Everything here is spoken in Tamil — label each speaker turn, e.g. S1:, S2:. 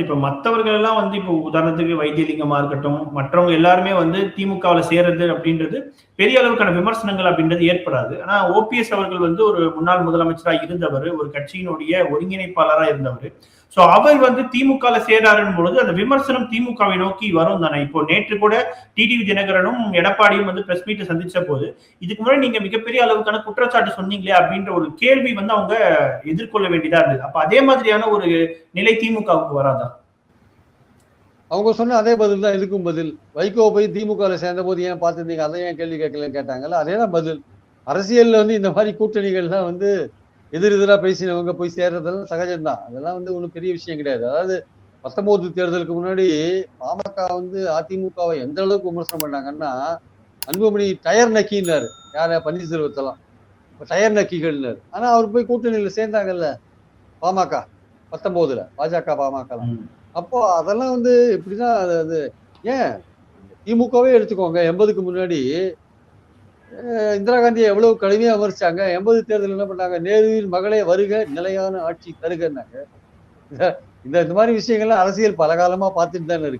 S1: இப்ப மத்தவர்கள் எல்லாம் இப்போ உதாரணத்துக்கு வைத்தியலிங்கமா இருக்கட்டும், மற்றவங்க எல்லாருமே திமுகவுல சேர்றது அப்படின்றது பெரிய அளவுக்கான விமர்சனங்கள் அப்படின்றது ஏற்படாது. ஆனா ஓபிஎஸ் அவர்கள் ஒரு முன்னாள் முதலமைச்சரா இருந்தவர், ஒரு கட்சியினுடைய ஒருங்கிணைப்பாளரா இருந்தவர். சோ அவர் திமுகல சேராருன்னு பொழுது அந்த விமர்சனம் திமுகவை நோக்கி வரும் தானே. இப்போ நேற்று கூட டிடிவி தினகரனும் எடப்பாடியும் பிரஸ் மீட் சந்திச்ச போது இதுக்கு முன்னாடி நீங்க மிகப்பெரிய அளவுக்கான குற்றச்சாட்டு சொன்னீங்களே அப்படின்ற ஒரு கேள்வி அவங்க எதிர்கொள்ள வேண்டியதா இருந்தது. அப்ப அதே மாதிரியான ஒரு நிலை திமுகவுக்கு வராதா?
S2: அவங்க சொன்ன அதே பதில் தான் இதுக்கும் பதில். வைகோ போய் திமுக சேர்ந்த போது ஏன் பார்த்துருந்தீங்க, அதை ஏன் கேள்வி கேட்கலன்னு கேட்டாங்கல்ல, அதேதான் பதில். அரசியல்ல இந்த மாதிரி கூட்டணிகள்லாம் எதிரெதிரா பேசினவங்க போய் சேர்றதெல்லாம் சகஜம்தான். அதெல்லாம் ஒன்றும் பெரிய விஷயம் கிடையாது. அதாவது 19 தேர்தலுக்கு முன்னாடி பாமக அதிமுகவை எந்த அளவுக்கு விமர்சனம் பண்ணாங்கன்னா, அன்புமணி டயர் நக்கின்னாரு. யார பன்னீர்செல்வத்தெல்லாம் டயர் நக்கிகள்னாரு. ஆனா அவர் போய் கூட்டணியில சேர்ந்தாங்கல்ல பாமக 19ல பாஜக பாமக. அப்போ அதெல்லாம் இப்படிதான். அது ஏன் திமுகவே எடுத்துக்கோங்க. 80க்கு முன்னாடி இந்திரா காந்தியை எவ்வளவு கடுமையா விமர்சிச்சாங்க. 80 தேர்தல் என்ன பண்ணாங்க, நேருவின் மகளே வருக நிலையான ஆட்சி தருகன்னாங்க. இந்த மாதிரி விஷயங்கள்லாம் அரசியல் பல காலமா பார்த்துட்டு தானே இருக்கு.